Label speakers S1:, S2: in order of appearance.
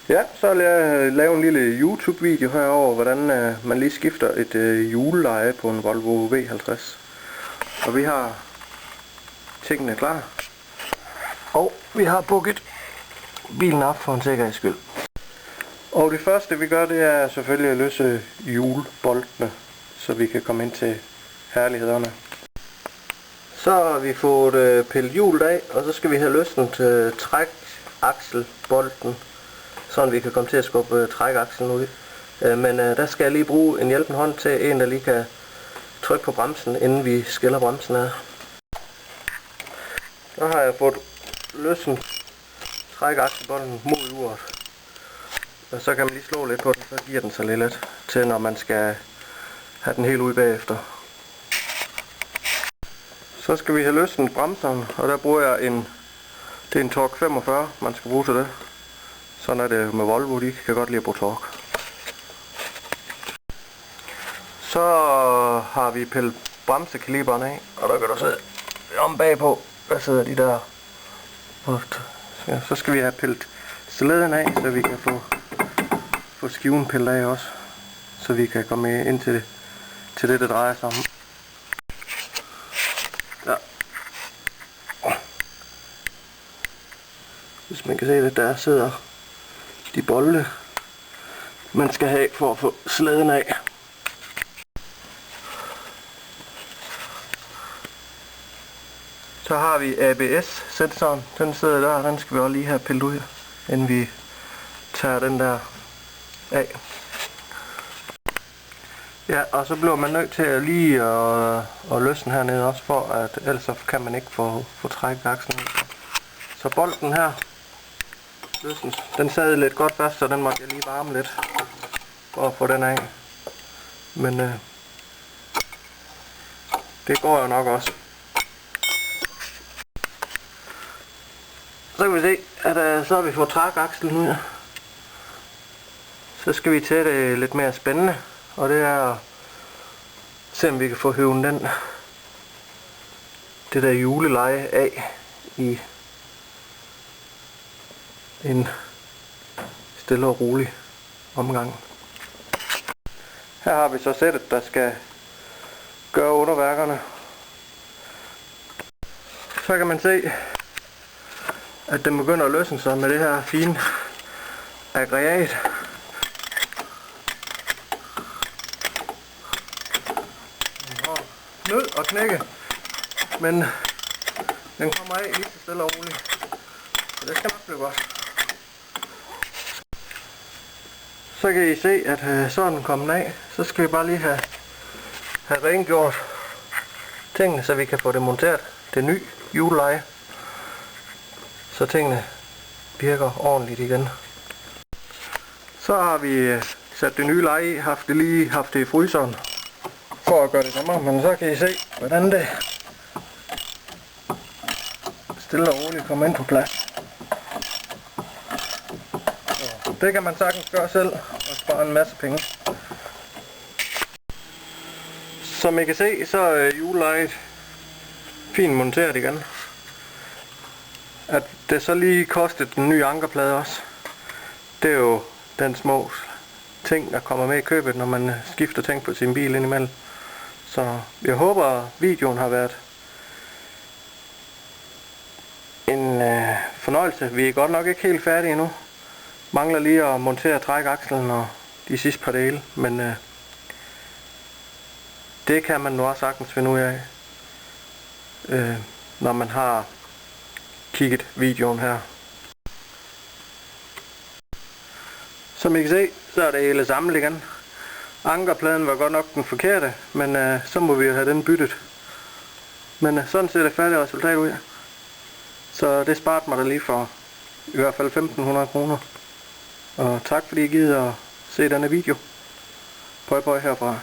S1: Ja, så vil jeg lave en lille YouTube-video herover, hvordan man lige skifter et hjuleleje på en Volvo V50. Og vi har tingene klar. Og vi har booket bilen op for en sikkerheds skyld. Og det første vi gør, det er selvfølgelig at løse hjulboltene, så vi kan komme ind til herlighederne. Så har vi fået pillet hjulet af, og så skal vi have løsnet trækakselbolten, sådan vi kan komme til at skubbe trækakslen ud. Men der skal jeg lige bruge en hjælpende hånd til en, der lige kan trykke på bremsen, inden vi skiller bremsen af. Så har jeg fået løsnet trækakselbolten mod uret. Og så kan man lige slå lidt på den, så giver den sig lidt til, når man skal have den helt ud bagefter. Så skal vi have løsnet bremseren, og der bruger jeg det er en Torx 45, man skal bruge til det. Sådan er det med Volvo, de kan godt lide at bruge Torx. Så har vi pillet bremsekaliberen af, og der kan du se om bagpå, der sidder de der. Så skal vi have pillet slæden af, så vi kan få skiven pillet af også, så vi kan komme ind til det drejer sig om. Ja. Hvis man kan se det, der sidder de bolde, man skal have for at få slæden af. Så har vi ABS-sensoren, den sidder der, den skal vi også lige have pillet ud, inden vi tager den der af. Ja, og så bliver man nødt til at lige at løsne hernede også, for at ellers så kan man ikke få trækket akslen ud. Så bolten her løsnes. Den sad lidt godt fast, så den måtte jeg lige varme lidt for at få den af. Men det går jo nok også. Så kan vi se, at så har vi fået trækakslen ud. Så skal vi til det lidt mere spændende, og det er at se, om vi kan få høvet det der hjuleleje af i en stille og rolig omgang. Her har vi så sættet, der skal gøre underværkerne. Så kan man se, at den begynder at løsne sig med det her fine aggregat. Nød og knække, men den kommer af lige så stille og roligt, så det skal nok blive godt. Så kan I se, at så er den kommet af. Så skal vi bare lige have rengjort tingene, så vi kan få det monteret, det nye hjuleleje, så tingene virker ordentligt igen. Så har vi sat det nye leje i, haft det i fryseren for at gøre det nemmere, men så kan I se, hvordan det stille og roligt kommer ind på plads. Så det kan man sagtens gøre selv og spare en masse penge. Som I kan se, så er hjulelejet fint monteret igen. At det så lige kostede den nye ankerplade også, det er jo den små ting, der kommer med i købet, når man skifter ting på sin bil indimellem. Så jeg håber, at videoen har været en fornøjelse. Vi er godt nok ikke helt færdige endnu. Mangler lige at montere trækakslen og de sidste par dele, men det kan man nu også sagtens finde ud af, når man har kigget videoen her. Som I kan se, så er det hele samlet igen. Ankerpladen var godt nok den forkerte, men så må vi jo have den byttet. Men sådan ser det færdige resultat ud. Så det sparede mig da lige for i hvert fald 1.500 kroner. Og tak fordi I gider at se denne video. Pøj herfra.